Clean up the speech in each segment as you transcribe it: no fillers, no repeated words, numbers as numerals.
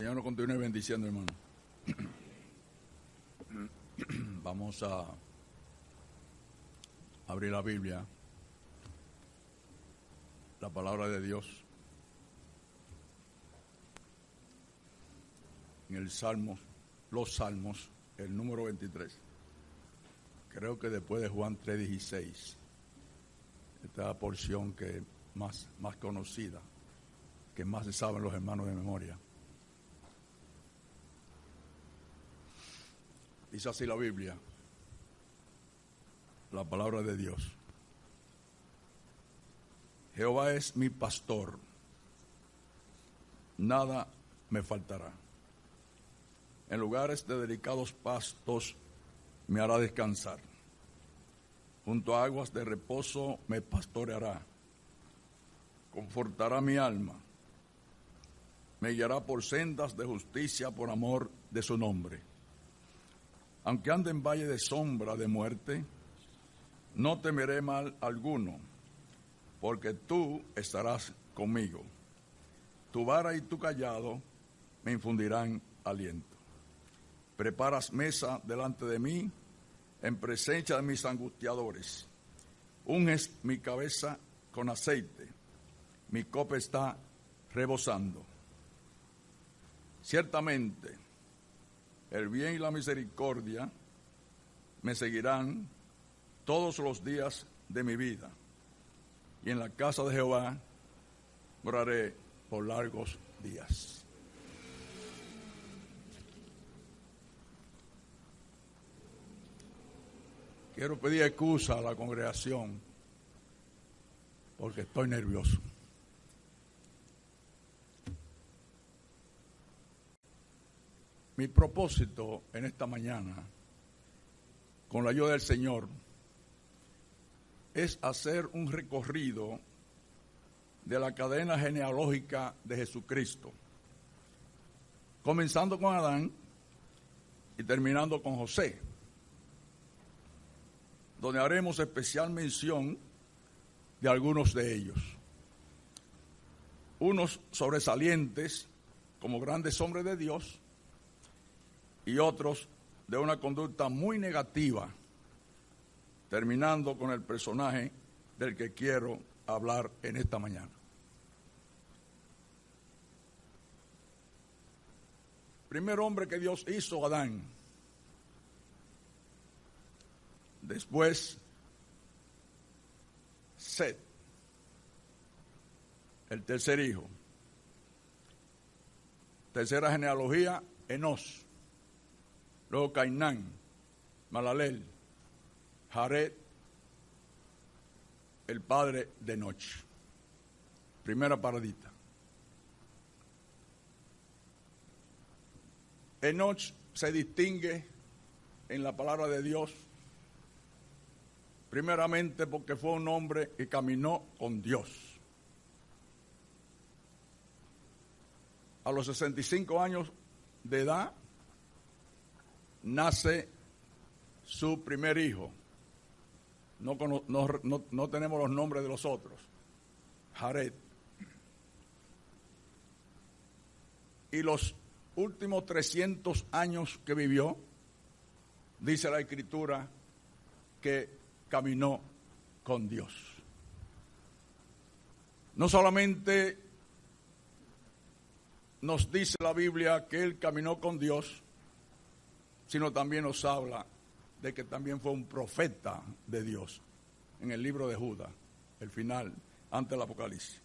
Señor nos continúe bendiciendo, hermano. Vamos a abrir la Biblia, la palabra de Dios, en el Salmo, los Salmos, el número 23. Creo que después de Juan 3:16, esta es la porción que es más conocida, que más se saben los hermanos de memoria. Dice así la Biblia, la palabra de Dios. Jehová es mi pastor, nada me faltará. En lugares de delicados pastos me hará descansar. Junto a aguas de reposo me pastoreará. Confortará mi alma. Me guiará por sendas de justicia por amor de su nombre. Aunque ande en valle de sombra de muerte, no temeré mal alguno, porque tú estarás conmigo. Tu vara y tu cayado me infundirán aliento. Preparas mesa delante de mí, en presencia de mis angustiadores. Unges mi cabeza con aceite, mi copa está rebosando. Ciertamente, el bien y la misericordia me seguirán todos los días de mi vida, y en la casa de Jehová moraré por largos días. Quiero pedir excusa a la congregación porque estoy nervioso. Mi propósito en esta mañana, con la ayuda del Señor, es hacer un recorrido de la cadena genealógica de Jesucristo, comenzando con Adán y terminando con José, donde haremos especial mención de algunos de ellos. Unos sobresalientes como grandes hombres de Dios, y otros de una conducta muy negativa, terminando con el personaje del que quiero hablar en esta mañana. Primer hombre que Dios hizo, Adán. Después, Set, el tercer hijo. Tercera genealogía, Enos. Luego Cainán, Malaleel, Jared, el padre de Enoch. Primera paradita. Enoch se distingue en la palabra de Dios, primeramente porque fue un hombre que caminó con Dios. A los 65 años de edad, nace su primer hijo. No tenemos los nombres de los otros. Jared. Y los últimos 300 años que vivió, dice la Escritura, que caminó con Dios. No solamente nos dice la Biblia que él caminó con Dios, sino también nos habla de que también fue un profeta de Dios en el libro de Judas, el final, antes del Apocalipsis.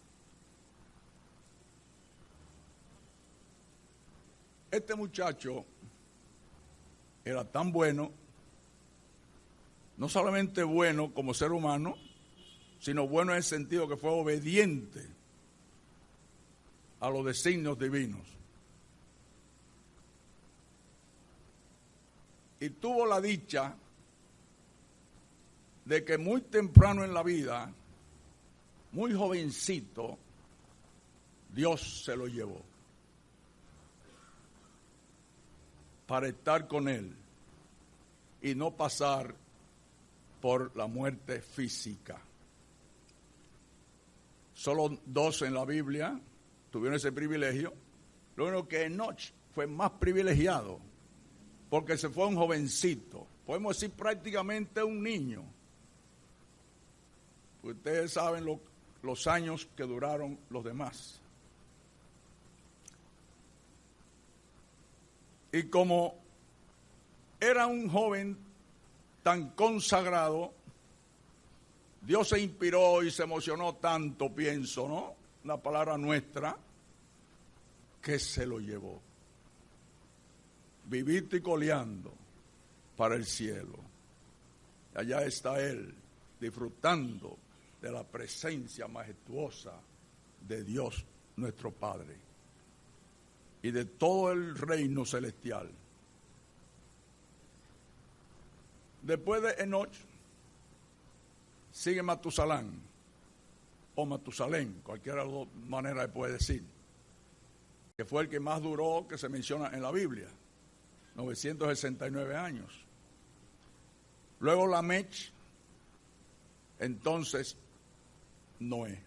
Este muchacho era tan bueno, no solamente bueno como ser humano, sino bueno en el sentido que fue obediente a los designios divinos. Y tuvo la dicha de que muy temprano en la vida, muy jovencito, Dios se lo llevó para estar con él y no pasar por la muerte física. Solo 2 en la Biblia tuvieron ese privilegio, Lo único que Enoch fue más privilegiado, porque se fue un jovencito, podemos decir prácticamente un niño. Ustedes saben los años que duraron los demás. Y como era un joven tan consagrado, Dios se inspiró y se emocionó tanto, pienso, ¿no? Una palabra nuestra, que se lo llevó, vivito y coleando, para el cielo. Y allá está él, disfrutando de la presencia majestuosa de Dios nuestro Padre y de todo el reino celestial. Después de Enoch sigue Matusalén o Matusalén, cualquiera de las dos maneras se puede decir, que fue el que más duró, que se menciona en la Biblia, 969 años. Luego Lamech, entonces Noé.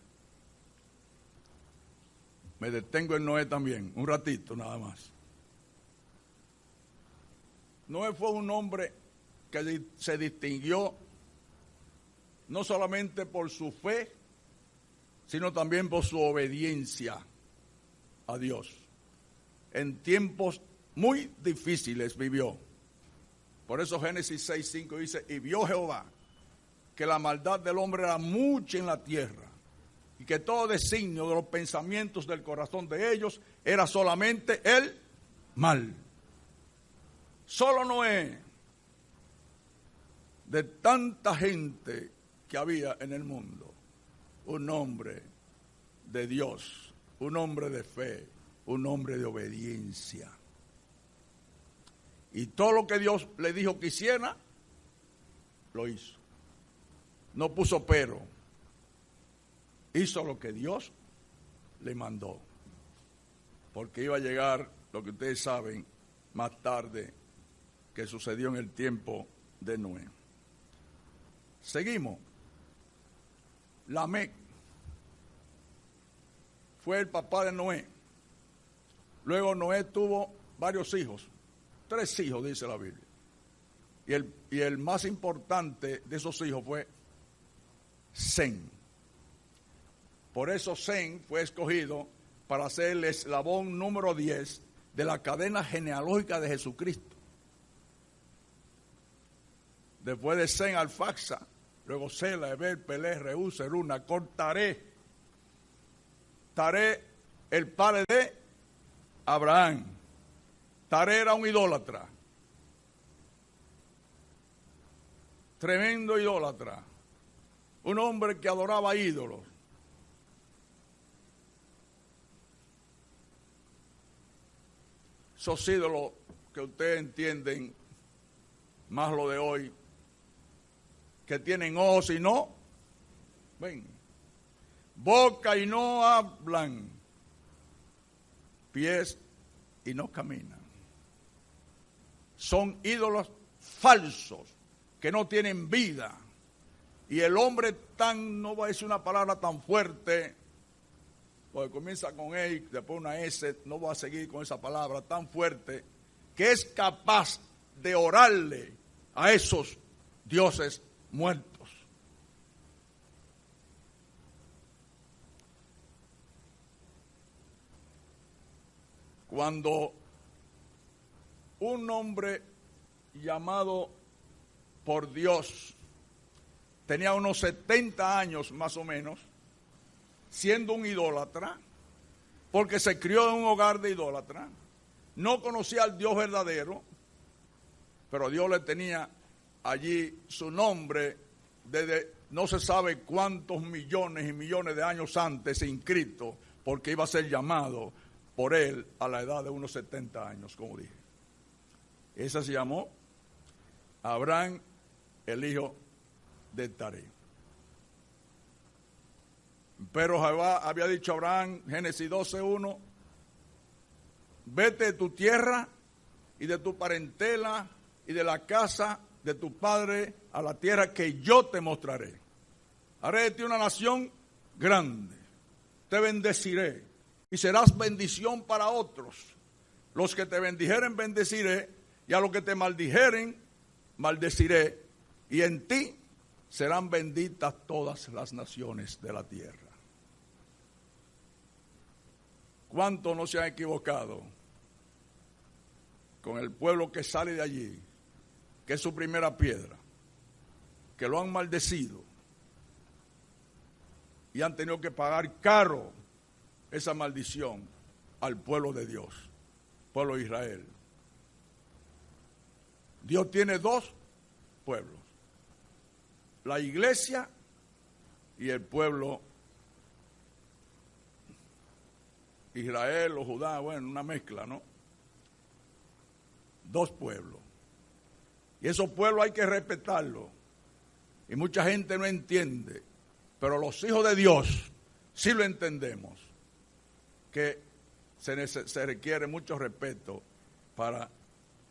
Me detengo en Noé también, un ratito nada más. Noé fue un hombre que se distinguió no solamente por su fe, sino también por su obediencia a Dios. En tiempos muy difíciles vivió. Por eso Génesis 6:5 dice, y vio Jehová que la maldad del hombre era mucha en la tierra, y que todo designio de los pensamientos del corazón de ellos era solamente el mal. Solo Noé, de tanta gente que había en el mundo, un hombre de Dios, un hombre de fe, un hombre de obediencia. Y todo lo que Dios le dijo que hiciera, lo hizo. No puso pero. Hizo lo que Dios le mandó. Porque iba a llegar, lo que ustedes saben, más tarde, que sucedió en el tiempo de Noé. Seguimos. Lamec fue el papá de Noé. Luego Noé tuvo varios hijos, 3 hijos dice la Biblia. Y el más importante de esos hijos fue Sem. Por eso Sem fue escogido para ser el eslabón número 10 de la cadena genealógica de Jesucristo. Después de Sem, Arfaxad, luego Sela, Eber, Pelé, Reú, Serú, Nacor, Taré. Taré, el padre de Abraham. Taré era un idólatra. Tremendo idólatra. Un hombre que adoraba ídolos. Esos ídolos que ustedes entienden, más lo de hoy, que tienen ojos y no ven, boca y no hablan, pies y no caminan. Son ídolos falsos que no tienen vida. Y el hombre tan, no voy a decir una palabra tan fuerte, porque comienza con E, después una S, no voy a seguir con esa palabra tan fuerte, que es capaz de orarle a esos dioses muertos. Cuando un hombre llamado por Dios tenía unos 70 años más o menos, siendo un idólatra, porque se crió en un hogar de idólatra, no conocía al Dios verdadero, pero Dios le tenía allí su nombre desde no se sabe cuántos millones y millones de años antes inscrito, porque iba a ser llamado por él a la edad de unos 70 años, como dije. Ese se llamó Abraham, el hijo de Taré. Pero Jehová había dicho a Abraham, Génesis 12:1, vete de tu tierra y de tu parentela y de la casa de tu padre a la tierra que yo te mostraré. Haré de ti una nación grande, te bendeciré y serás bendición para otros. Los que te bendijeren, bendeciré, y a los que te maldijeren, maldeciré, y en ti serán benditas todas las naciones de la tierra. ¿Cuántos no se han equivocado con el pueblo que sale de allí, que es su primera piedra, que lo han maldecido y han tenido que pagar caro esa maldición al pueblo de Dios, pueblo de Israel? Dios tiene dos pueblos, la iglesia y el pueblo Israel o Judá, bueno, una mezcla, ¿no? Dos pueblos. Y esos pueblos hay que respetarlos. Y mucha gente no entiende, pero los hijos de Dios sí lo entendemos, que se requiere mucho respeto para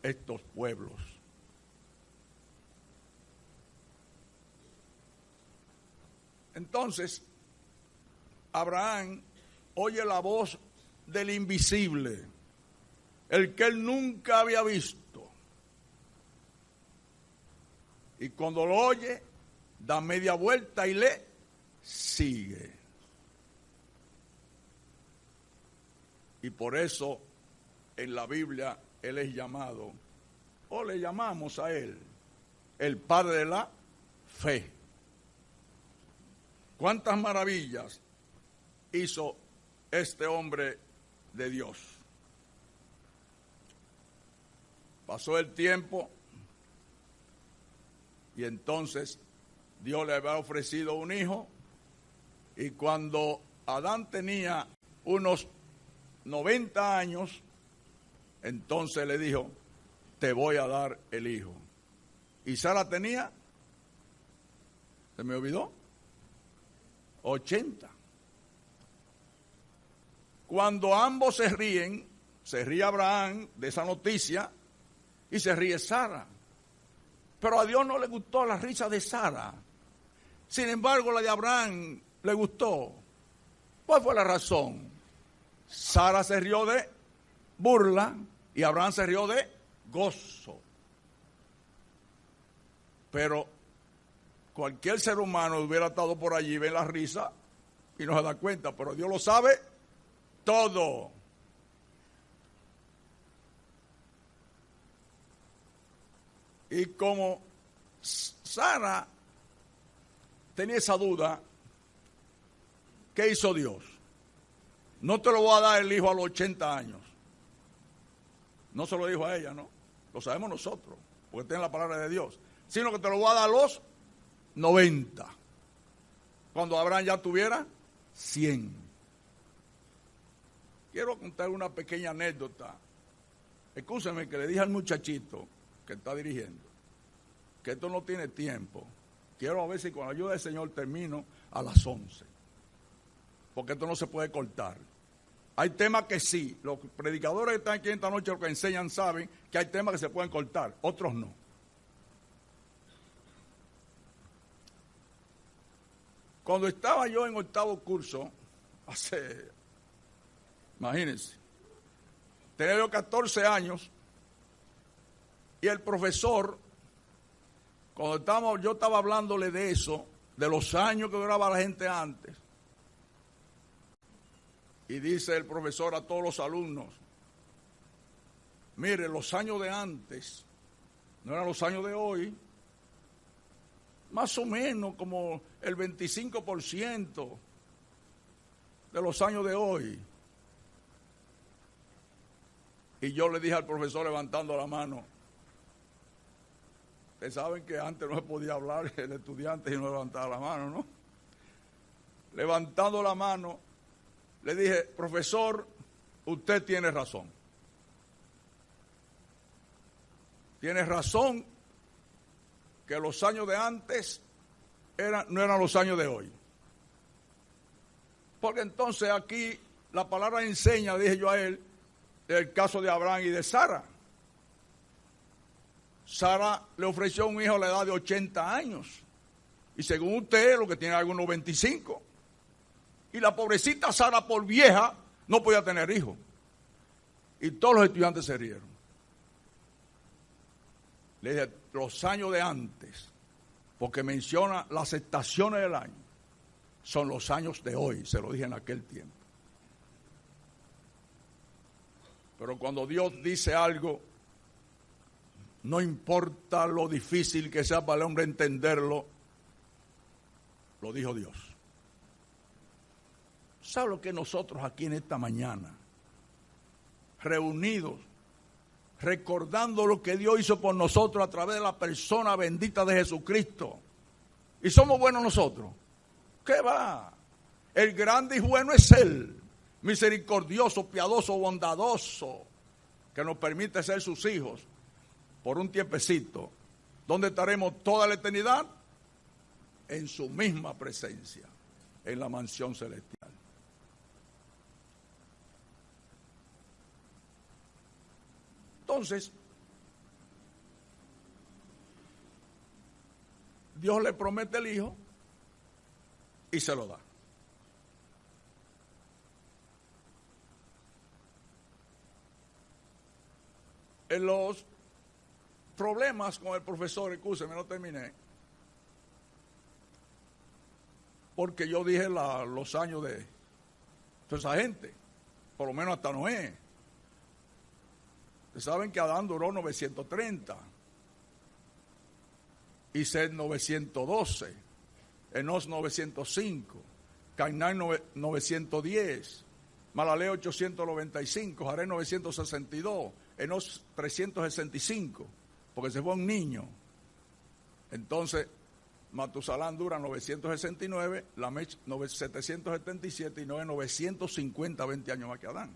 estos pueblos. Entonces, Abraham oye la voz del invisible, el que él nunca había visto. Y cuando lo oye, da media vuelta y le sigue. Y por eso en la Biblia él es llamado, o le llamamos a él, el padre de la fe. ¿Cuántas maravillas hizo este hombre de Dios? Pasó el tiempo y entonces Dios le había ofrecido un hijo, y cuando Adán tenía unos 90 años, entonces le dijo, te voy a dar el hijo. Y Sara tenía, ¿se me olvidó? 80. Cuando ambos se ríen, se ríe Abraham de esa noticia y se ríe Sara. Pero a Dios no le gustó la risa de Sara. Sin embargo, la de Abraham le gustó. ¿Cuál fue la razón? Sara se rió de burla y Abraham se rió de gozo. Pero cualquier ser humano hubiera estado por allí, ve la risa y no se da cuenta, pero Dios lo sabe todo. Y como Sara tenía esa duda, ¿qué hizo Dios? No te lo voy a dar el hijo a los 80 años. No se lo dijo a ella, ¿no? Lo sabemos nosotros, porque tiene la palabra de Dios. Sino que te lo voy a dar a los 90. Cuando Abraham ya tuviera 100. Quiero contar una pequeña anécdota. Escúcheme que le dije al muchachito que está dirigiendo que esto no tiene tiempo. Quiero a ver si con la ayuda del Señor termino a las 11. Porque esto no se puede cortar. Hay temas que sí. Los predicadores que están aquí esta noche, lo que enseñan, saben que hay temas que se pueden cortar, otros no. Cuando estaba yo en 8º curso, imagínense, tenía yo 14 años, y el profesor, cuando yo estaba hablándole de eso, de los años que duraba la gente antes, y dice el profesor a todos los alumnos, mire, los años de antes no eran los años de hoy, más o menos como el 25% de los años de hoy. Y yo le dije al profesor levantando la mano, ustedes saben que antes no se podía hablar el estudiante y no levantaba la mano, ¿no? Levantando la mano, le dije, profesor, usted tiene razón. Tiene razón que los años de antes no eran los años de hoy. Porque entonces aquí la palabra enseña, dije yo a él, el caso de Abraham y de Sara. Sara le ofreció un hijo a la edad de 80 años. Y según usted, lo que tiene algunos 25. Y la pobrecita Sara, por vieja, no podía tener hijos. Y todos los estudiantes se rieron. Le dije, los años de antes, porque menciona las estaciones del año, son los años de hoy, se lo dije en aquel tiempo. Pero cuando Dios dice algo, no importa lo difícil que sea para el hombre entenderlo, lo dijo Dios. ¿Sabe lo que nosotros aquí en esta mañana, reunidos, recordando lo que Dios hizo por nosotros a través de la persona bendita de Jesucristo, y somos buenos nosotros? ¿Qué va? El grande y bueno es Él, misericordioso, piadoso, bondadoso, que nos permite ser sus hijos por un tiempecito, donde estaremos toda la eternidad en su misma presencia, en la mansión celestial. Entonces, Dios le promete el hijo y se lo da. En los problemas con el profesor, escúcheme, no terminé, porque yo dije los años de toda esa gente, por lo menos hasta Noé. Ustedes saben que Adán duró 930, y Set 912, Enos 905, Cainán 910, Malaleel 895, Jared 962, Enos 365, porque se fue un niño. Entonces, Matusalán dura 969, Lamech 777 y Noé 950, 20 años más que Adán.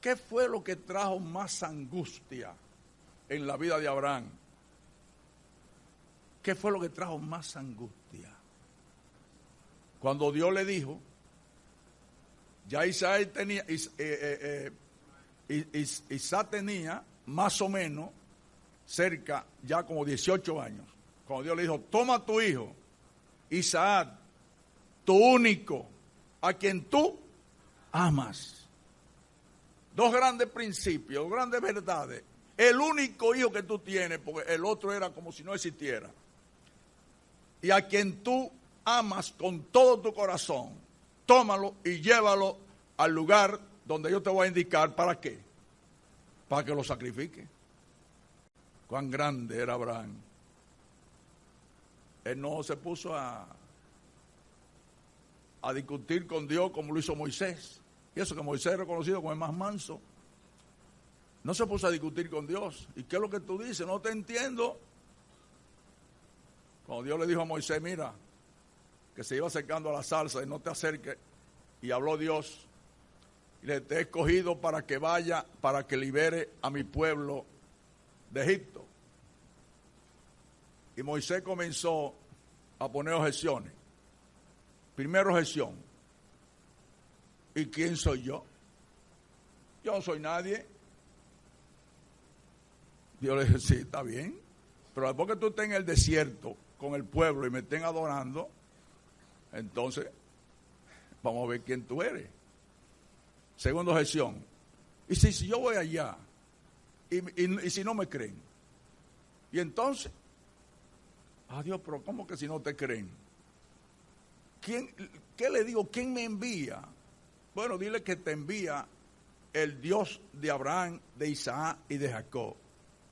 ¿Qué fue lo que trajo más angustia en la vida de Abraham? ¿Qué fue lo que trajo más angustia? Cuando Dios le dijo, ya Isaac tenía más o menos cerca, ya como 18 años. Cuando Dios le dijo, toma tu hijo, Isaac, tu único, a quien tú amas. Dos grandes principios, grandes verdades. El único hijo que tú tienes, porque el otro era como si no existiera. Y a quien tú amas con todo tu corazón, tómalo y llévalo al lugar donde yo te voy a indicar. ¿Para qué? Para que lo sacrifique. Cuán grande era Abraham. Él no se puso a discutir con Dios como lo hizo Moisés. Y eso que Moisés es reconocido como el más manso. No se puso a discutir con Dios. ¿Y qué es lo que tú dices? No te entiendo. Cuando Dios le dijo a Moisés, mira, que se iba acercando a la zarza y no te acerques. Y habló Dios. Y le te he escogido para que vaya, para que libere a mi pueblo de Egipto. Y Moisés comenzó a poner objeciones. Primera objeción. ¿Y quién soy yo? Yo no soy nadie. Dios le dijo, sí, está bien. Pero después que tú estés en el desierto con el pueblo y me estén adorando, entonces vamos a ver quién tú eres. Segunda objeción. Y si yo voy allá y si no me creen. Y entonces, Dios, pero ¿cómo que si no te creen? ¿Qué le digo? ¿Quién me envía? Bueno, dile que te envía el Dios de Abraham, de Isaac y de Jacob.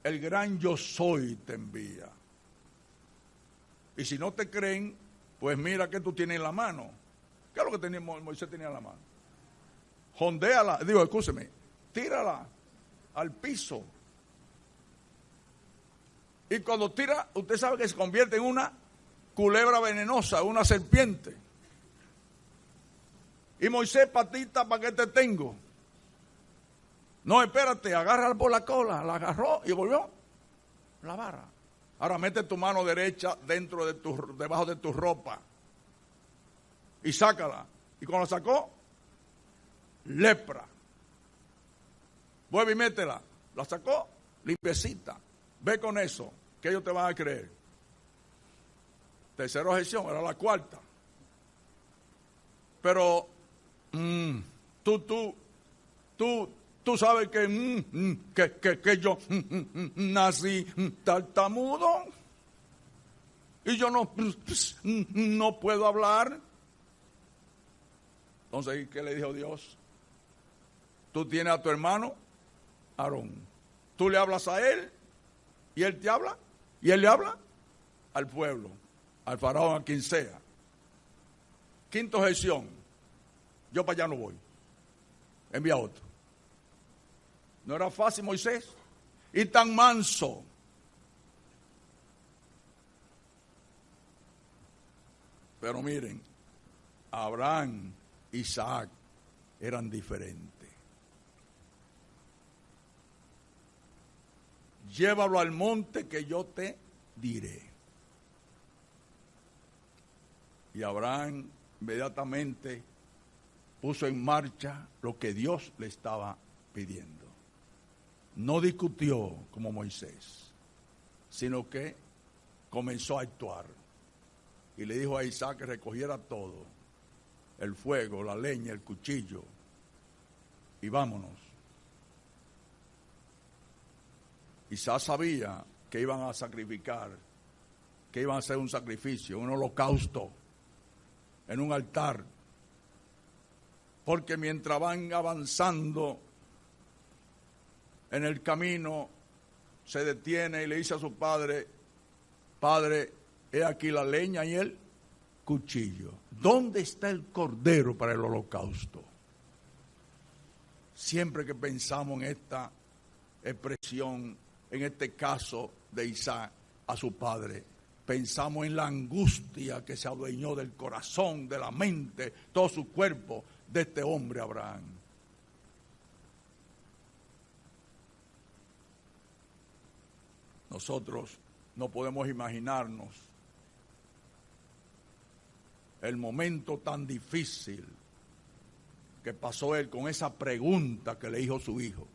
El gran yo soy te envía. Y si no te creen, pues mira que tú tienes en la mano. ¿Qué es lo que Moisés tenía en la mano? Jondéala, escúcheme, tírala al piso. Y cuando tira, usted sabe que se convierte en una culebra venenosa, una serpiente. Y Moisés, patita, ¿para qué te tengo? No, espérate, agárrala por la cola. La agarró y volvió la vara. Ahora mete tu mano derecha debajo de tu ropa y sácala. Y cuando la sacó, lepra. Vuelve y métela. La sacó, limpiecita. Ve con eso, que ellos te van a creer. tercera objeción, era la cuarta. Pero tú sabes que yo nací tartamudo y yo no puedo hablar. Entonces, ¿qué le dijo Dios? Tú tienes a tu hermano Aarón. Tú le hablas a él y él te habla y él le habla al pueblo, al faraón, a quien sea. Quinta objeción, yo para allá no voy, envía otro. ¿No era fácil, Moisés? Y tan manso. Pero miren, Abraham, Isaac eran diferentes. Llévalo al monte que yo te diré. Y Abraham inmediatamente puso en marcha lo que Dios le estaba pidiendo. No discutió como Moisés, sino que comenzó a actuar. Y le dijo a Isaac que recogiera todo, el fuego, la leña, el cuchillo, y vámonos. Isaac sabía que iban a sacrificar, que iban a hacer un sacrificio, un holocausto, en un altar. Porque mientras van avanzando en el camino, se detiene y le dice a su padre: Padre, he aquí la leña y el cuchillo. ¿Dónde está el cordero para el holocausto? Siempre que pensamos en esta expresión, en este caso de Isaac a su padre, pensamos en la angustia que se adueñó del corazón, de la mente, todo su cuerpo de este hombre Abraham. Nosotros no podemos imaginarnos el momento tan difícil que pasó él con esa pregunta que le hizo su hijo,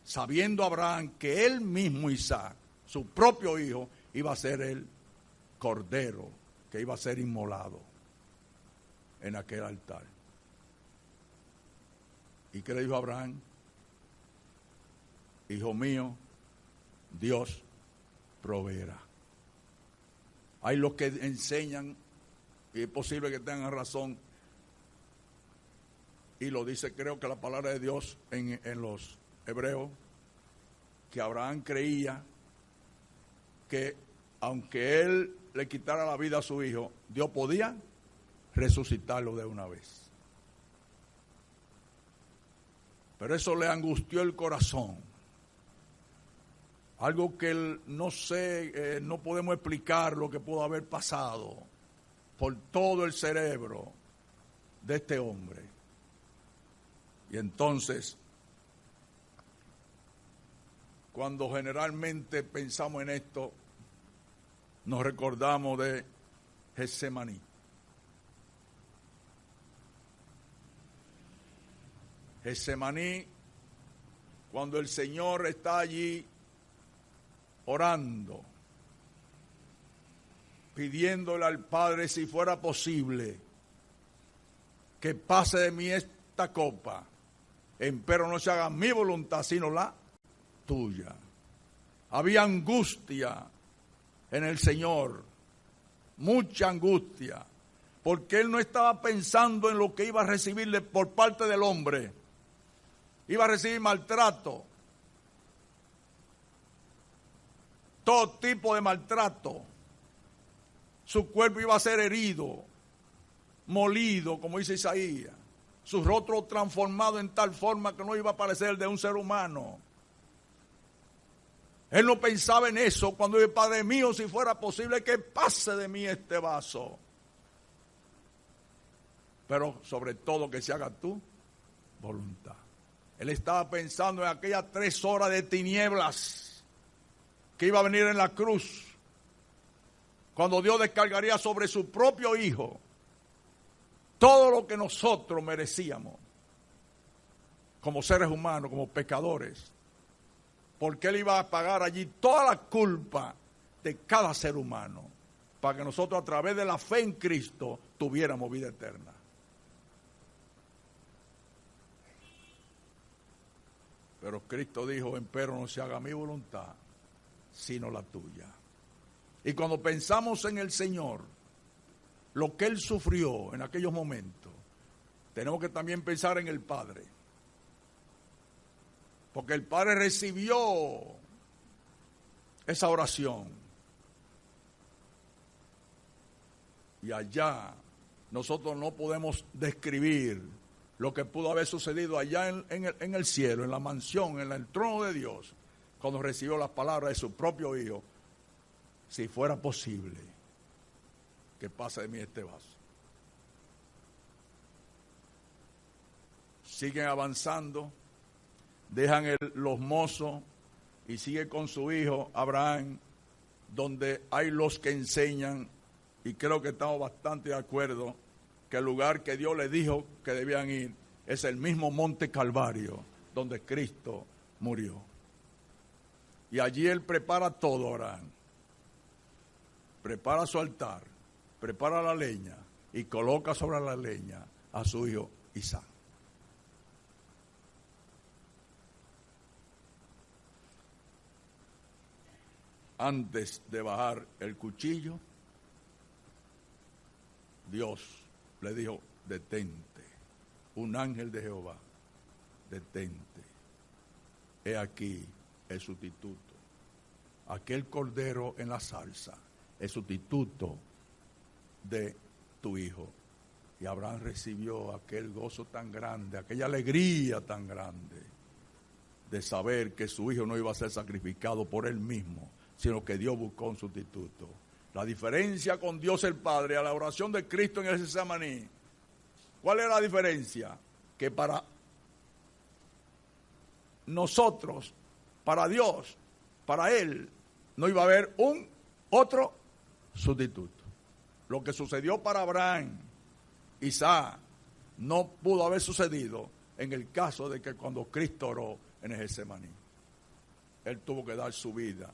sabiendo Abraham que él mismo, Isaac, su propio hijo, iba a ser el cordero que iba a ser inmolado en aquel altar. ¿Y qué le dijo Abraham? Hijo mío, Dios proveerá. Hay los que enseñan, y es posible que tengan razón, y lo dice, creo que la palabra de Dios en los hebreos, que Abraham creía que aunque él le quitara la vida a su hijo, Dios podía resucitarlo de una vez. Pero eso le angustió el corazón. Algo que él no sé, no podemos explicar lo que pudo haber pasado por todo el cerebro de este hombre. Y entonces, cuando generalmente pensamos en esto, nos recordamos de Getsemaní. Getsemaní, cuando el Señor está allí orando, pidiéndole al Padre, si fuera posible, que pase de mí esta copa, empero no se haga mi voluntad, sino la tuya. Había angustia en el Señor, mucha angustia, porque él no estaba pensando en lo que iba a recibirle por parte del hombre. Iba a recibir maltrato, todo tipo de maltrato. Su cuerpo iba a ser herido, molido, como dice Isaías. Su rostro transformado en tal forma que no iba a parecer el de un ser humano. Él no pensaba en eso cuando dice: Padre mío, si fuera posible que pase de mí este vaso. Pero sobre todo que se haga tu voluntad. Él estaba pensando en aquellas 3 horas de tinieblas que iba a venir en la cruz, cuando Dios descargaría sobre su propio Hijo todo lo que nosotros merecíamos como seres humanos, como pecadores, porque Él iba a pagar allí toda la culpa de cada ser humano. para que nosotros a través de la fe en Cristo tuviéramos vida eterna. Pero Cristo dijo, empero no se haga mi voluntad, sino la tuya. Y cuando pensamos en el Señor, lo que Él sufrió en aquellos momentos, tenemos que también pensar en el Padre. Porque el Padre recibió esa oración. Y allá nosotros no podemos describir lo que pudo haber sucedido allá en el cielo, en la mansión, en el trono de Dios, cuando recibió las palabras de su propio Hijo. Si fuera posible, que pase de mí este vaso. Siguen avanzando, dejan los mozos y sigue con su hijo Abraham, donde hay los que enseñan, y creo que estamos bastante de acuerdo, que el lugar que Dios les dijo que debían ir es el mismo Monte Calvario, donde Cristo murió. Y allí Él prepara todo, Abraham. Prepara su altar, prepara la leña y coloca sobre la leña a su hijo Isaac. Antes de bajar el cuchillo, Dios le dijo, detente. Un ángel de Jehová, detente. He aquí el sustituto. Aquel cordero en la salsa, el sustituto de tu hijo. Y Abraham recibió aquel gozo tan grande, aquella alegría tan grande de saber que su hijo no iba a ser sacrificado por él mismo, sino que Dios buscó un sustituto. La diferencia con Dios el Padre a la oración de Cristo en el Getsemaní, ¿cuál era la diferencia? Que para nosotros, para Dios, para Él, no iba a haber un otro sustituto. Lo que sucedió para Abraham, Isaac, no pudo haber sucedido en el caso de que cuando Cristo oró en el Getsemaní. Él tuvo que dar su vida,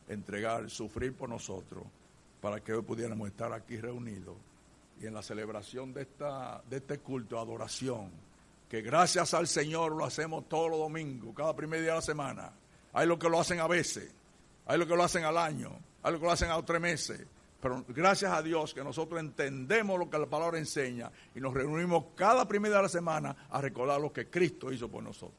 entregar, sufrir por nosotros, para que hoy pudiéramos estar aquí reunidos y en la celebración de este culto de adoración, que gracias al Señor lo hacemos todos los domingos, cada primer día de la semana. Hay los que lo hacen a veces, hay los que lo hacen al año, hay los que lo hacen a los 3 meses, pero gracias a Dios que nosotros entendemos lo que la palabra enseña y nos reunimos cada primer día de la semana a recordar lo que Cristo hizo por nosotros.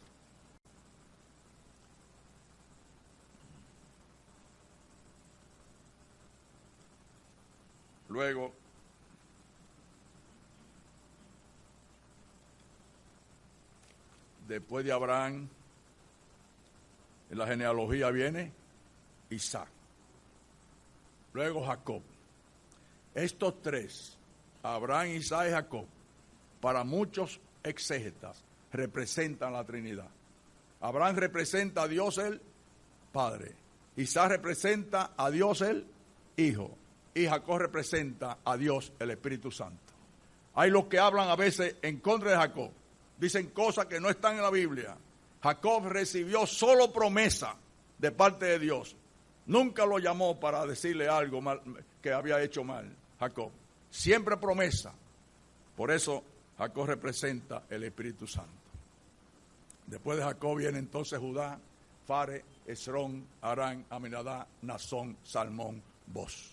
Luego, después de Abraham, en la genealogía viene Isaac. Luego Jacob. Estos 3, Abraham, Isaac y Jacob, para muchos exégetas, representan la Trinidad. Abraham representa a Dios el Padre. Isaac representa a Dios el Hijo. Y Jacob representa a Dios el Espíritu Santo. Hay los que hablan a veces en contra de Jacob. Dicen cosas que no están en la Biblia. Jacob recibió solo promesa de parte de Dios. Nunca lo llamó para decirle algo mal, que había hecho mal, Jacob. Siempre promesa. Por eso Jacob representa el Espíritu Santo. Después de Jacob viene entonces Judá, Fare, Esrón, Arán, Aminadá, Nazón, Salmón, Boz.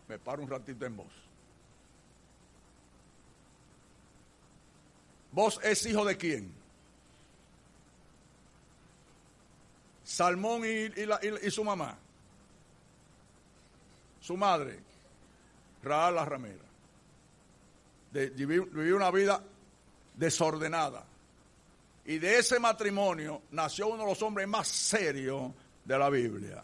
Me paro un ratito en Boz. ¿Boz es hijo de quién? Salmón y su mamá. Su madre, Rahab la ramera. Vivió una vida desordenada. Y de ese matrimonio nació uno de los hombres más serios de la Biblia.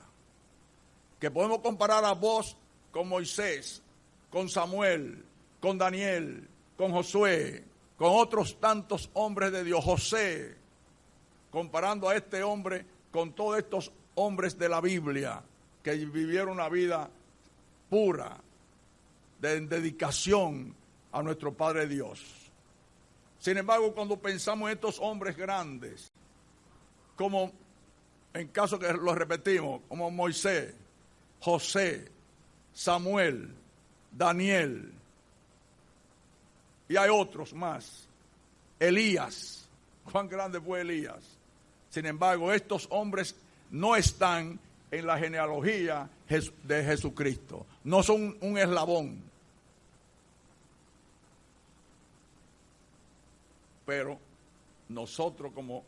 Que podemos comparar a Boz con Moisés, con Samuel, con Daniel, con Josué, con otros tantos hombres de Dios, José, comparando a este hombre con todos estos hombres de la Biblia que vivieron una vida pura, de dedicación a nuestro Padre Dios. Sin embargo, cuando pensamos en estos hombres grandes, como en caso que lo repetimos, como Moisés, José, Samuel, Daniel, y hay otros más. Elías, cuán grande fue Elías. Sin embargo, estos hombres no están en la genealogía de Jesucristo. No son un eslabón. Pero nosotros como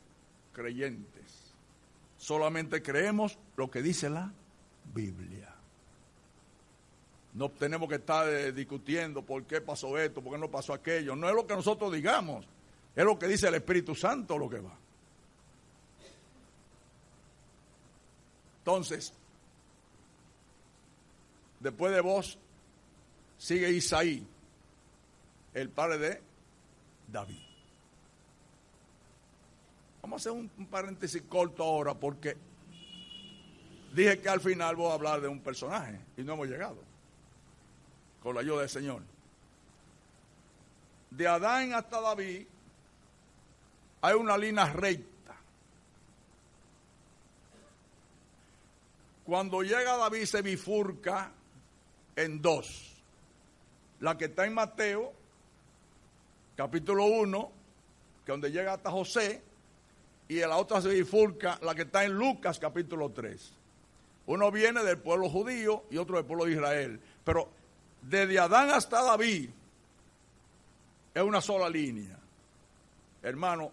creyentes solamente creemos lo que dice la Biblia. No tenemos que estar discutiendo por qué pasó esto, por qué no pasó aquello. No es lo que nosotros digamos, es lo que dice el Espíritu Santo lo que va. Entonces, después de vos, sigue Isaí, el padre de David. Vamos a hacer un paréntesis corto ahora porque dije que al final voy a hablar de un personaje y no hemos llegado, con la ayuda del Señor. De Adán hasta David hay una línea recta. Cuando llega David se bifurca en dos. La que está en Mateo, capítulo 1, que donde llega hasta José, y la otra se bifurca, la que está en Lucas, capítulo 3. Uno viene del pueblo judío y otro del pueblo de Israel. Pero desde Adán hasta David es una sola línea. Hermano,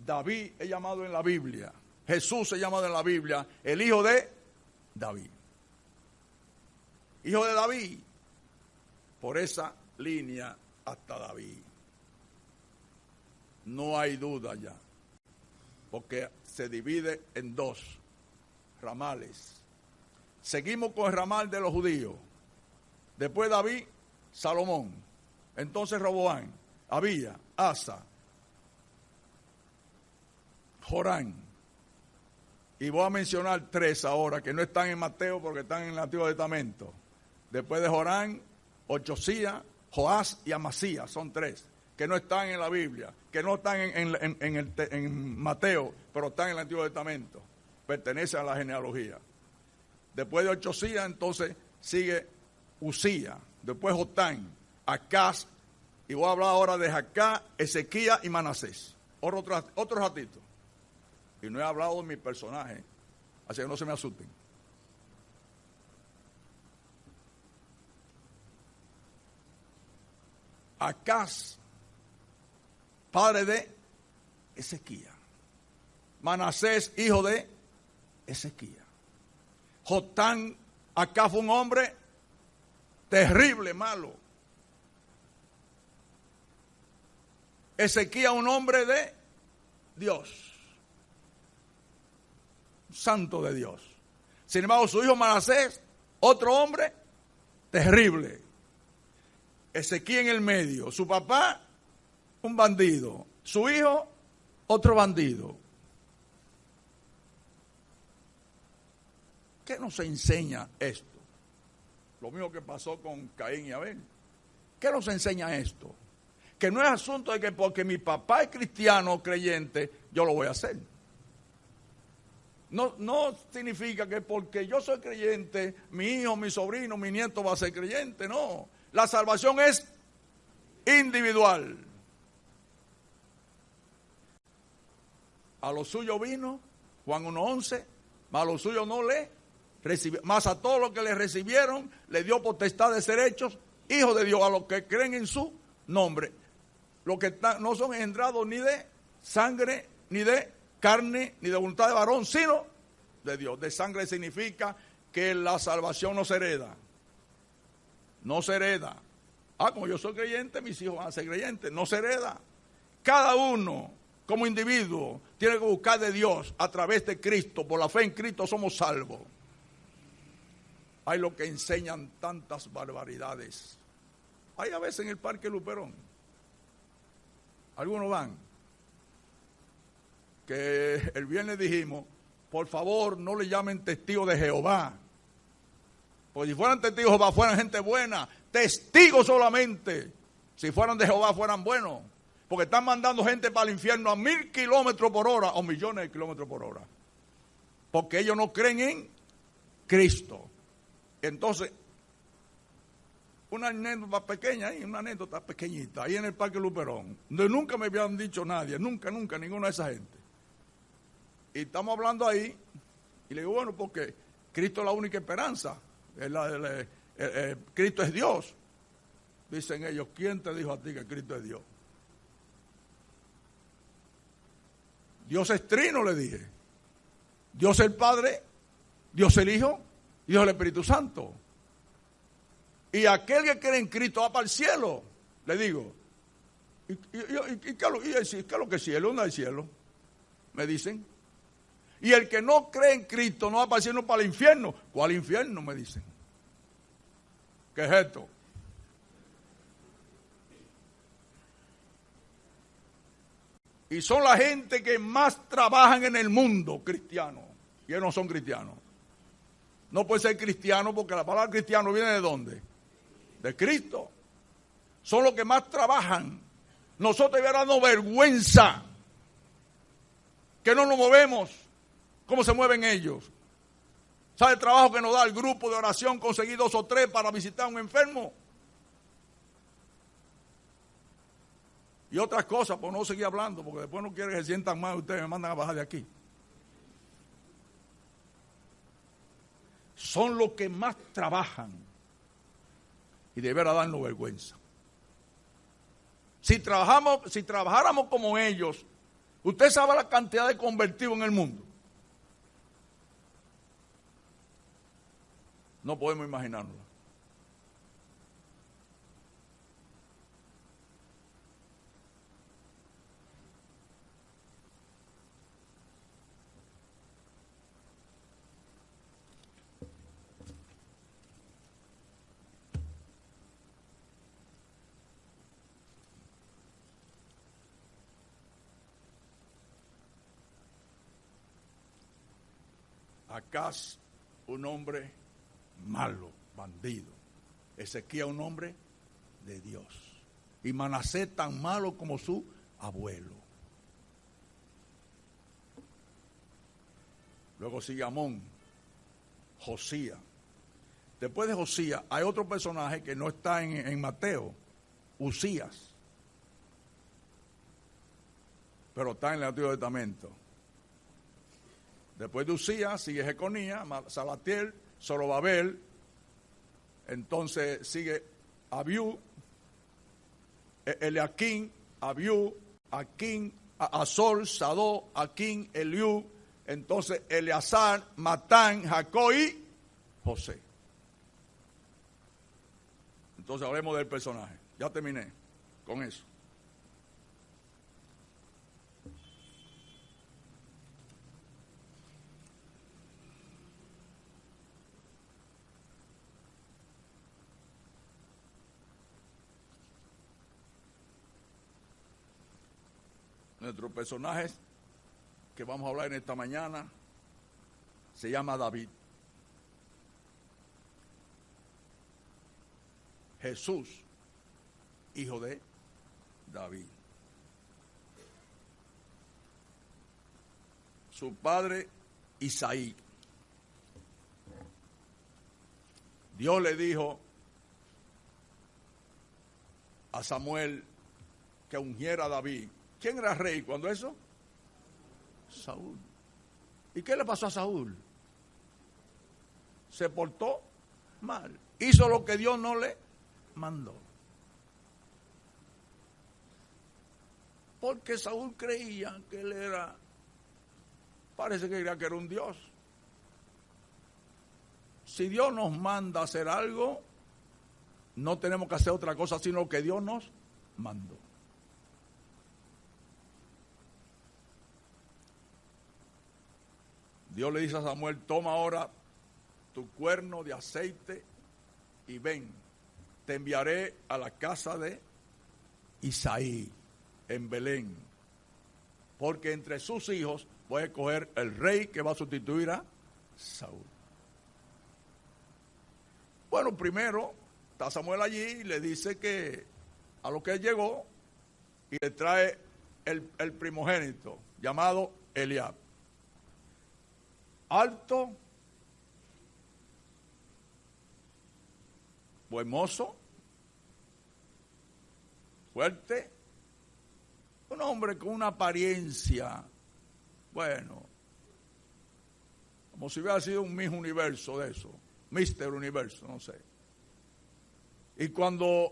David es llamado en la Biblia, Jesús es llamado en la Biblia el hijo de David. Hijo de David, por esa línea hasta David. No hay duda ya, porque se divide en dos ramales. Seguimos con el ramal de los judíos. Después David, Salomón. Entonces Roboán, Abía, Asa, Jorán. Y voy a mencionar tres ahora que no están en Mateo porque están en el Antiguo Testamento. Después de Jorán, Ochosías, Joás y Amasías, son tres que no están en la Biblia, que no están en Mateo, pero están en el Antiguo Testamento. Pertenecen a la genealogía. Después de Ochosías, entonces sigue Usía, después Jotán, Acaz, y voy a hablar ahora de Jacá, Ezequías y Manasés. Otro ratito. Y no he hablado de mi personaje, así que no se me asusten. Acaz, padre de Ezequías. Manasés, hijo de Ezequías. Jotán, acá fue un hombre terrible, malo. Ezequías, un hombre de Dios. Santo de Dios. Sin embargo, su hijo Manasés, otro hombre terrible. Ezequías en el medio. Su papá, un bandido. Su hijo, otro bandido. ¿Qué nos enseña esto? Lo mismo que pasó con Caín y Abel. ¿Qué nos enseña esto? Que no es asunto de que porque mi papá es cristiano creyente, yo lo voy a hacer. No significa que porque yo soy creyente, mi hijo, mi sobrino, mi nieto va a ser creyente, no. La salvación es individual. A lo suyo vino, Juan 1:11, mas a lo suyo no le recibió. Mas a todos los que le recibieron, le dio potestad de ser hechos hijos de Dios, a los que creen en su nombre. Los que no son engendrados ni de sangre, ni de carne, ni de voluntad de varón, sino de Dios. De sangre significa que la salvación no se hereda. No se hereda. Como yo soy creyente, mis hijos van a ser creyentes. No se hereda. Cada uno, como individuo, tiene que buscar de Dios a través de Cristo. Por la fe en Cristo somos salvos. Hay lo que enseñan tantas barbaridades. Hay a veces en el Parque Luperón. Algunos van. Que el viernes dijimos, por favor, no le llamen testigos de Jehová. Porque si fueran testigos de Jehová, fueran gente buena. Testigos solamente. Si fueran de Jehová, fueran buenos. Porque están mandando gente para el infierno a 1000 kilómetros por hora o millones de kilómetros por hora. Porque ellos no creen en Cristo. Entonces, una anécdota pequeña ahí, una anécdota pequeñita, ahí en el Parque Luperón, donde nunca me habían dicho nadie, nunca, ninguna de esa gente. Y estamos hablando ahí, y le digo, bueno, porque Cristo es la única esperanza, Cristo es Dios. Dicen ellos, ¿quién te dijo a ti que Cristo es Dios? Dios es trino, le dije. Dios el Padre, Dios el Hijo, Dios el Espíritu Santo. Y aquel que cree en Cristo va para el cielo, le digo. ¿Y qué es lo que es cielo? ¿Dónde hay cielo? Me dicen. Y el que no cree en Cristo no va para el cielo, para el infierno. ¿Cuál infierno? Me dicen. ¿Qué es esto? Y son la gente que más trabajan en el mundo cristiano. Y ellos no son cristianos. No puede ser cristiano porque la palabra cristiano viene ¿de dónde? De Cristo. Son los que más trabajan. Nosotros deberíamos darnos vergüenza que no nos movemos como se mueven ellos. ¿Sabe el trabajo que nos da el grupo de oración conseguir 2 o 3 para visitar a un enfermo? Y otras cosas, por no seguir hablando, porque después no quieren que se sientan mal, ustedes me mandan a bajar de aquí. Son los que más trabajan y deberá darnos vergüenza. Si trabajáramos como ellos, usted sabe la cantidad de convertidos en el mundo. No podemos imaginarlo. Acaz, un hombre malo, bandido. Ezequiel, un hombre de Dios. Y Manasés, tan malo como su abuelo. Luego sigue Amón, Josías. Después de Josías hay otro personaje que no está en Mateo, Usías. Pero está en el Antiguo Testamento. Después de Usías sigue Jeconías, Salatiel, Zorobabel, entonces sigue Abiú, Eliaquín, Abiú, Aquín, Azor, Sadó, Aquín, Eliú, entonces Eleazar, Matán, Jacob y José. Entonces hablemos del personaje. Ya terminé con eso. Nuestro personaje que vamos a hablar en esta mañana se llama David. Jesús, hijo de David. Su padre, Isaí. Dios le dijo a Samuel que ungiera a David. ¿Quién era rey cuando eso? Saúl. ¿Y qué le pasó a Saúl? Se portó mal. Hizo lo que Dios no le mandó. Porque Saúl creía que él era, parece que creía que era un Dios. Si Dios nos manda a hacer algo, no tenemos que hacer otra cosa sino lo que Dios nos mandó. Dios le dice a Samuel, toma ahora tu cuerno de aceite y ven, te enviaré a la casa de Isaí en Belén, porque entre sus hijos voy a escoger el rey que va a sustituir a Saúl. Bueno, primero está Samuel allí y le dice que a lo que él llegó y le trae el primogénito llamado Eliab. Alto, buen mozo, fuerte, un hombre con una apariencia, bueno, como si hubiera sido un Miss Universo de eso, Mister Universo, no sé. Y cuando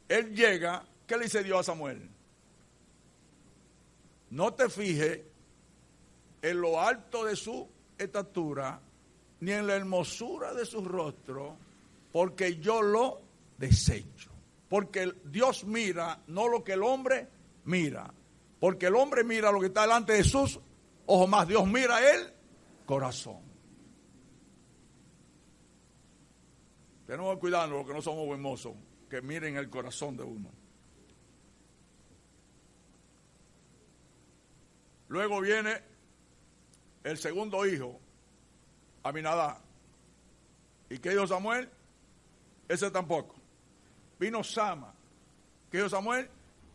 él llega, ¿qué le dice Dios a Samuel? No te fijes en lo alto de su estatura, ni en la hermosura de su rostro, porque yo lo desecho. Porque Dios mira no lo que el hombre mira, porque el hombre mira lo que está delante de sus ojos, más Dios mira el corazón. Tenemos que cuidarnos los que no somos hermosos, que miren el corazón de uno. Luego viene el segundo hijo, Aminadab. ¿Y qué dijo Samuel? Ese tampoco. Vino Sama. ¿Qué dijo Samuel?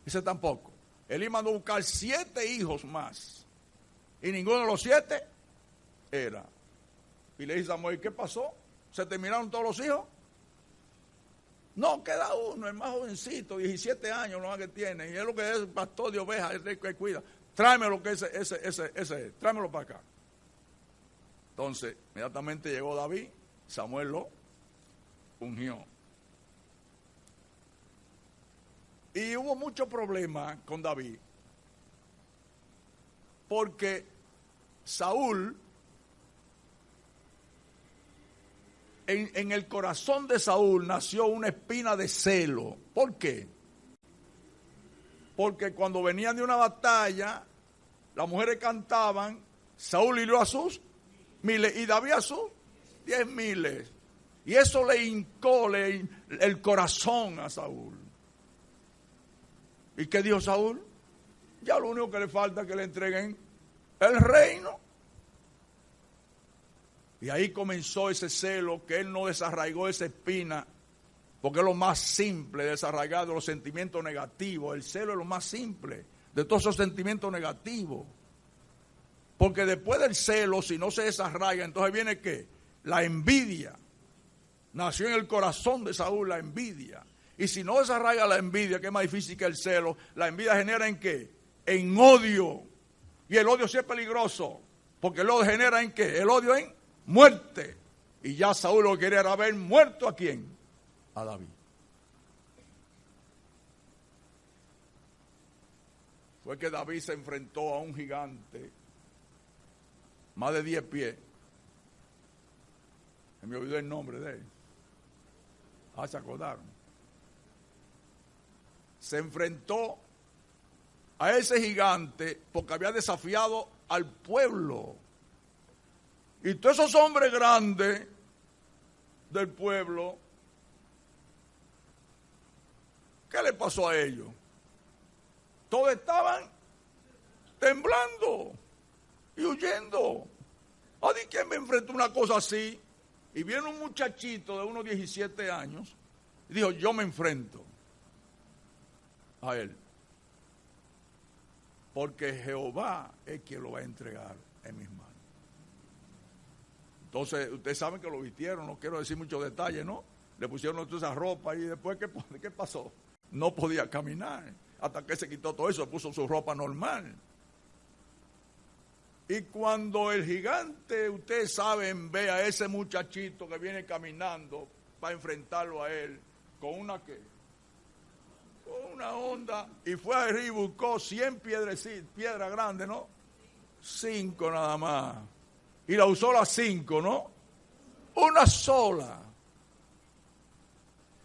Ese tampoco. Elí mandó a buscar 7 hijos más. Y ninguno de los 7 era. Y le dice Samuel, ¿qué pasó? ¿Se terminaron todos los hijos? No, queda uno, el más jovencito, 17 años lo más que tiene. Y es lo que es pastor de ovejas, es el que cuida. Tráemelo que ese, tráemelo para acá. Entonces, inmediatamente llegó David, Samuel lo ungió. Y hubo mucho problema con David, porque Saúl, en el corazón de Saúl nació una espina de celo. ¿Por qué? Porque cuando venían de una batalla, las mujeres cantaban, Saúl hirió a sus 1000 y David a sus 10,000. Y eso le hincó el corazón a Saúl. ¿Y qué dijo Saúl? Ya lo único que le falta es que le entreguen el reino. Y ahí comenzó ese celo, que él no desarraigó esa espina, porque es lo más simple, desarraigar de los sentimientos negativos. El celo es lo más simple de todos esos sentimientos negativos. Porque después del celo, si no se desarraiga, entonces viene ¿qué? La envidia. Nació en el corazón de Saúl la envidia. Y si no desarraiga la envidia, que es más difícil que el celo, la envidia genera ¿en qué? En odio. Y el odio sí es peligroso, porque el odio genera ¿en qué? El odio en muerte. Y ya Saúl lo que quería era ver muerto ¿a quién? A David. Fue que David se enfrentó a un gigante, más de 10 pies. Se me olvidó el nombre de él. Se acordaron. Se enfrentó a ese gigante porque había desafiado al pueblo. Y todos esos hombres grandes del pueblo, ¿qué le pasó a ellos? Todos estaban temblando y huyendo. ¿A quién me enfrentó una cosa así? Y viene un muchachito de unos 17 años y dijo, yo me enfrento a él. Porque Jehová es quien lo va a entregar en mis manos. Entonces, ustedes saben que lo vistieron, no quiero decir muchos detalles, ¿no? Le pusieron toda esa ropa y después, ¿qué pasó? No podía caminar. Hasta que se quitó todo eso, puso su ropa normal. Y cuando el gigante, ustedes saben, ve a ese muchachito que viene caminando para enfrentarlo a él, con una ¿qué? Con una onda, y fue arriba y buscó 100 piedras grandes, ¿no? 5 nada más. Y la usó las 5, ¿no? Una sola.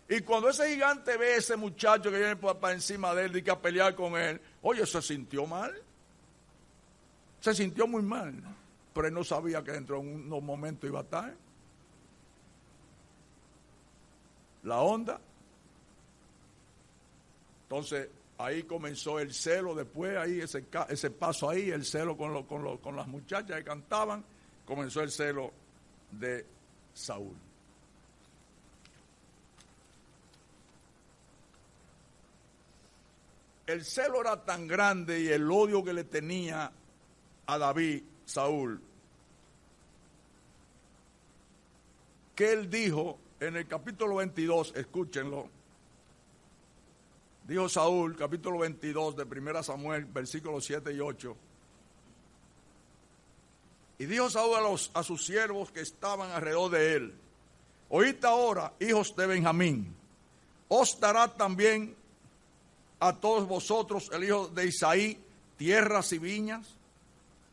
Y cuando ese gigante ve a ese muchacho que viene para encima de él y que a pelear con él, oye, se sintió mal. Se sintió muy mal. Pero él no sabía que dentro de unos momentos iba a estar. La onda. Entonces, ahí comenzó el celo. Después, ahí ese paso ahí, el celo con las muchachas que cantaban, comenzó el celo de Saúl. El celo era tan grande y el odio que le tenía a David, Saúl, que él dijo en el capítulo 22, escúchenlo, Dijo Saúl, capítulo 22 de 1 Samuel, versículos 7 y 8. Y dijo Saúl a sus siervos que estaban alrededor de él: oíd ahora, hijos de Benjamín, os dará también a todos vosotros el hijo de Isaí tierras y viñas,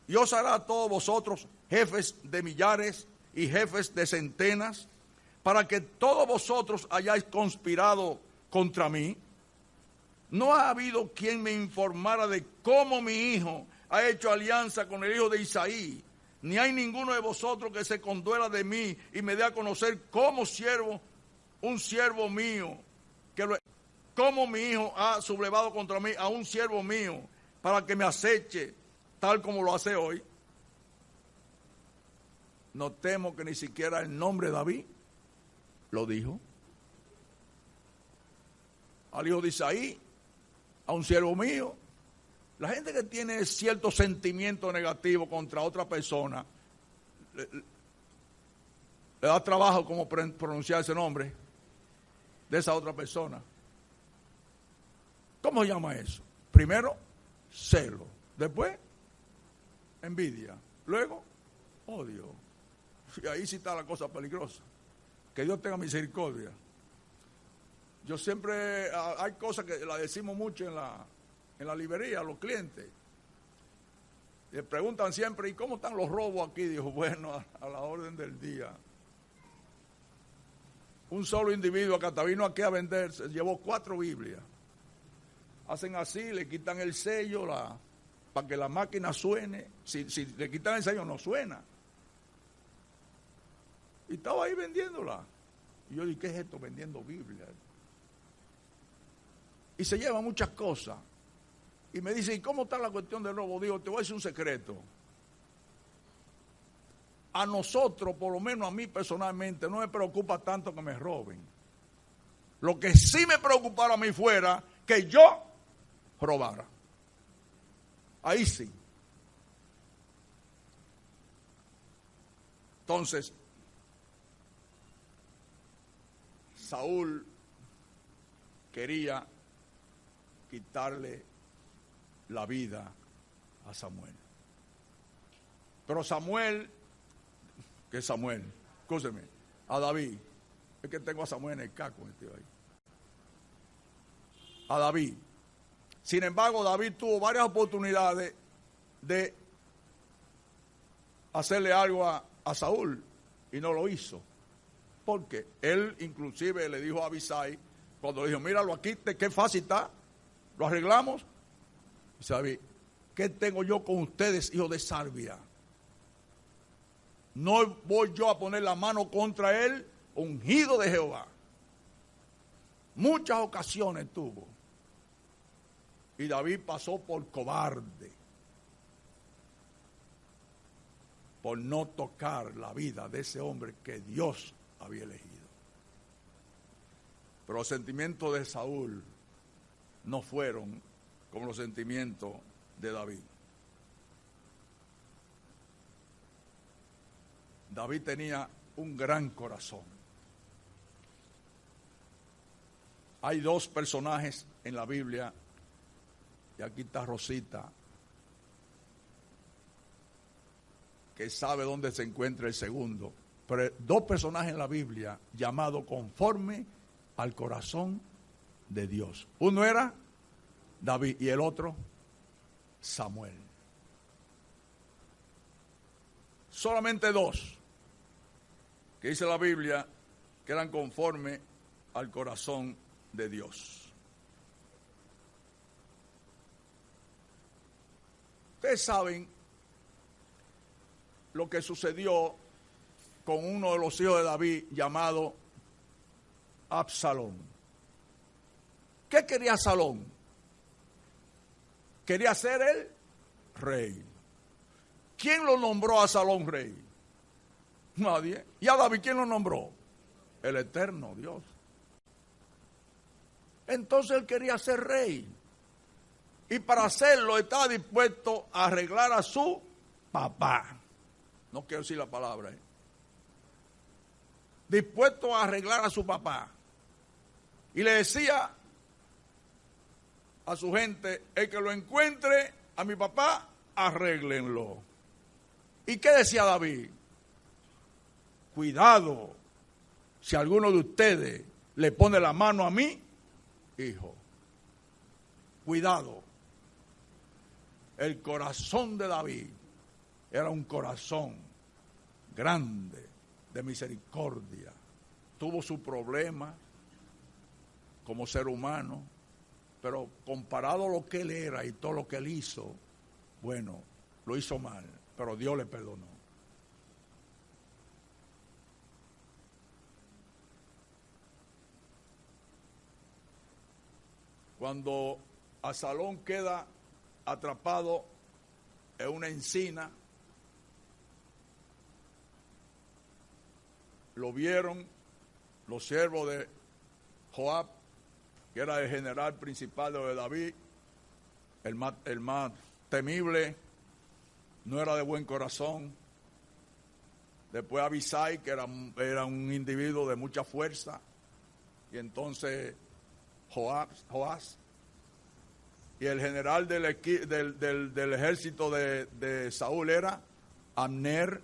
y os hará a todos vosotros jefes de millares y jefes de centenas, para que todos vosotros hayáis conspirado contra mí. No ha habido quien me informara de cómo mi hijo ha hecho alianza con el hijo de Isaí, ni hay ninguno de vosotros que se conduela de mí y me dé a conocer como un siervo mío, cómo mi hijo ha sublevado contra mí a un siervo mío para que me aceche tal como lo hace hoy. Notemos que ni siquiera el nombre de David lo dijo. Al hijo de Isaí, a un siervo mío. La gente que tiene cierto sentimiento negativo contra otra persona, le da trabajo como pronunciar ese nombre de esa otra persona. ¿Cómo se llama eso? Primero, celo. Después, envidia. Luego, odio. Y ahí sí está la cosa peligrosa. Que Dios tenga misericordia. Yo siempre, hay cosas que las decimos mucho en la librería a los clientes. Le preguntan siempre, ¿y cómo están los robos aquí? Dijo, bueno, a la orden del día. Un solo individuo que hasta vino aquí a vender, se llevó 4 Biblias. Hacen así, le quitan el sello para que la máquina suene. Si le quitan el sello, no suena. Y estaba ahí vendiéndola. Y yo dije, ¿qué es esto? Vendiendo Biblia. Y se lleva muchas cosas. Y me dice, ¿y cómo está la cuestión del robo? Digo, te voy a decir un secreto. A nosotros, por lo menos a mí personalmente, no me preocupa tanto que me roben. Lo que sí me preocupara a mí fuera que yo robara. Ahí sí. Entonces, Saúl quería quitarle la vida a Samuel. Pero Samuel, ¿qué es Samuel? Escúcheme, a David. Es que tengo a Samuel en el caco, ahí. A David. Sin embargo, David tuvo varias oportunidades de hacerle algo a Saúl y no lo hizo. Porque él inclusive le dijo a Abisai, cuando le dijo, míralo aquí, qué fácil está, lo arreglamos. Dice David, ¿qué tengo yo con ustedes, hijos de Sarbia? No voy yo a poner la mano contra él, ungido de Jehová. Muchas ocasiones tuvo. Y David pasó por cobarde, por no tocar la vida de ese hombre que Dios había elegido. Pero los sentimientos de Saúl no fueron como los sentimientos de David. David tenía un gran corazón. Hay 2 personajes en la Biblia, y aquí está Rosita, que sabe dónde se encuentra el segundo. Pero 2 personajes en la Biblia llamados conforme al corazón de Dios. Uno era David y el otro Samuel. Solamente 2 que dice la Biblia que eran conforme al corazón de Dios. Ustedes saben lo que sucedió con uno de los hijos de David llamado Absalón. ¿Qué quería Absalón? Quería ser el rey. ¿Quién lo nombró a Absalón rey? Nadie. ¿Y a David quién lo nombró? El eterno Dios. Entonces él quería ser rey. Y para hacerlo estaba dispuesto a arreglar a su papá. No quiero decir la palabra. Dispuesto a arreglar a su papá. Y le decía a su gente: el que lo encuentre a mi papá, arréglenlo. ¿Y qué decía David? Cuidado, si alguno de ustedes le pone la mano a mi hijo. Cuidado. El corazón de David era un corazón grande, de misericordia. Tuvo su problema como ser humano, pero comparado a lo que él era y todo lo que él hizo, bueno, lo hizo mal, pero Dios le perdonó. Cuando Absalón queda atrapado en una encina, lo vieron los siervos de Joab, que era el general principal de David, el más temible, no era de buen corazón. Después Abisai, que era un individuo de mucha fuerza, y entonces Joás, y el general del ejército de Saúl era Abner.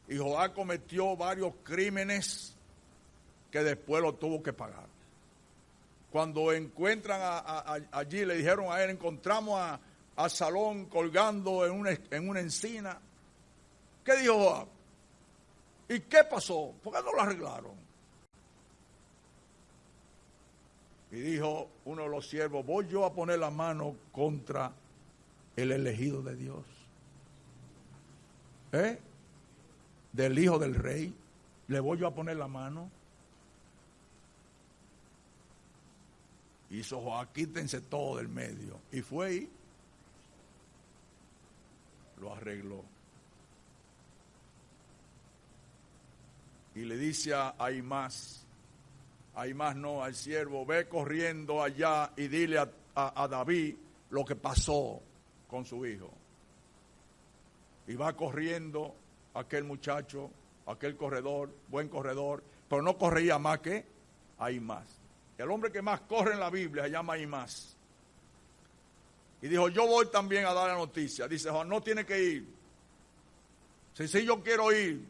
Y Joab cometió varios crímenes que después lo tuvo que pagar. Cuando encuentran allí, le dijeron a él: encontramos a Absalón colgando en una encina. ¿Qué dijo Joab? ¿Y qué pasó? ¿Por qué no lo arreglaron? Y dijo uno de los siervos: voy yo a poner la mano contra el elegido de Dios, del hijo del rey. Le voy yo a poner la mano. Hizo Joab: quítense todo del medio. Y fue y lo arregló. Y le dice a Ahimás no, al siervo: ve corriendo allá y dile a David lo que pasó con su hijo. Y va corriendo aquel muchacho, aquel corredor, buen corredor, pero no corría más que Ahimás. El hombre que más corre en la Biblia se llama Ahimás. Y dijo: yo voy también a dar la noticia. Dice Juan: no tiene que ir. Si yo quiero ir.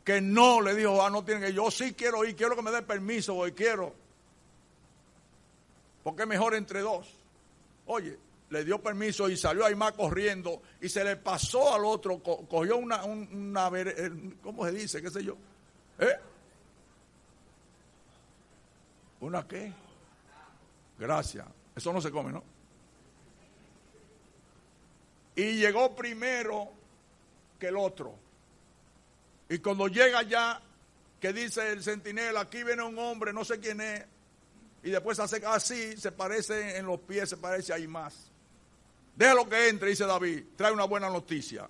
Que no, le dijo Juan: no tiene que ir. Yo sí quiero ir, quiero que me dé permiso, hoy quiero. Porque es mejor entre dos. Oye, le dio permiso y salió Ahimás corriendo y se le pasó al otro, cogió una ¿cómo se dice? ¿Qué sé yo? ¿Una qué? Gracias. Eso no se come, ¿no? Y llegó primero que el otro. Y cuando llega allá, que dice el centinela: aquí viene un hombre, no sé quién es. Y después hace así, se parece en los pies, se parece a Ahimás. Déjalo que entre, dice David, trae una buena noticia.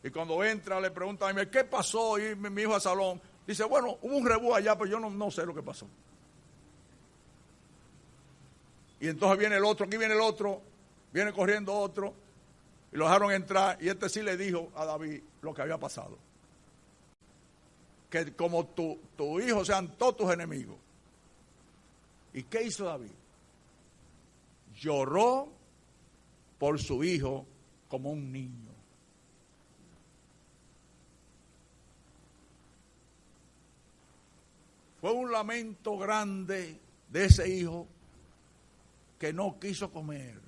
Y cuando entra, le pregunta a Ahimás: ¿qué pasó? Y mi hijo Absalón dice: bueno, hubo un rebú allá, pero yo no sé lo que pasó. Y entonces viene el otro, aquí viene el otro, viene corriendo otro, y lo dejaron entrar, y este sí le dijo a David lo que había pasado. Que como tu hijo sean todos tus enemigos. ¿Y qué hizo David? Lloró por su hijo como un niño. Fue un lamento grande de ese hijo que no quiso comer.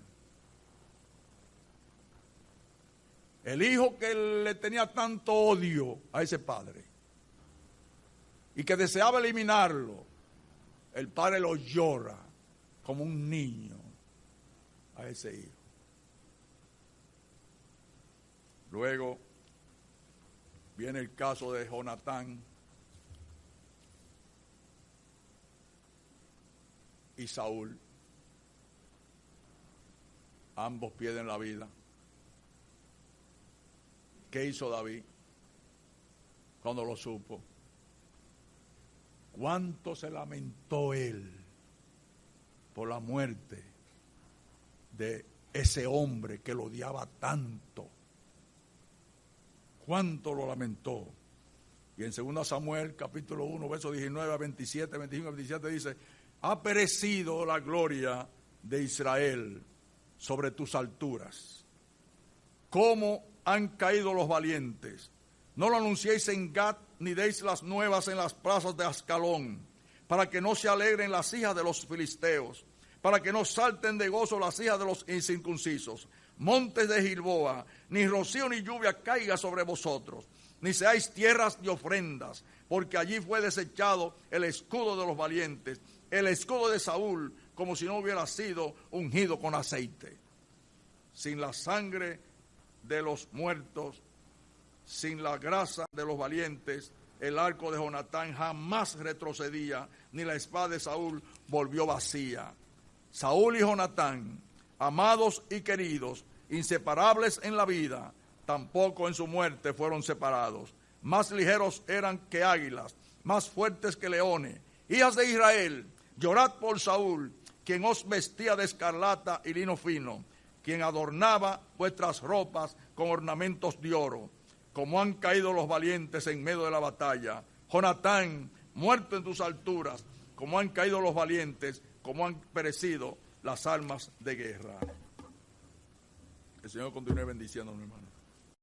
El hijo que le tenía tanto odio a ese padre y que deseaba eliminarlo, el padre lo llora como un niño a ese hijo. Luego viene el caso de Jonatán y Saúl. Ambos pierden la vida. ¿Qué hizo David cuando lo supo? ¿Cuánto se lamentó él por la muerte de ese hombre que lo odiaba tanto? ¿Cuánto lo lamentó? Y en 2 Samuel, capítulo 1, versos 19 a 27, 25 a 27 dice: ha perecido la gloria de Israel sobre tus alturas. ¿Cómo han caído los valientes? No lo anunciéis en Gat, ni deis las nuevas en las plazas de Ascalón, para que no se alegren las hijas de los filisteos, para que no salten de gozo las hijas de los incircuncisos. Montes de Gilboa, ni rocío ni lluvia caiga sobre vosotros, ni seáis tierras de ofrendas, porque allí fue desechado el escudo de los valientes, el escudo de Saúl, como si no hubiera sido ungido con aceite. Sin la sangre de los muertos, sin la grasa de los valientes, el arco de Jonatán jamás retrocedía, ni la espada de Saúl volvió vacía. Saúl y Jonatán, amados y queridos, inseparables en la vida, tampoco en su muerte fueron separados. Más ligeros eran que águilas, más fuertes que leones. Hijas de Israel, llorad por Saúl, quien os vestía de escarlata y lino fino, quien adornaba vuestras ropas con ornamentos de oro. Como han caído los valientes en medio de la batalla. Jonatán, muerto en tus alturas, como han caído los valientes, como han perecido las armas de guerra. El Señor continúe bendiciendo, mi hermano.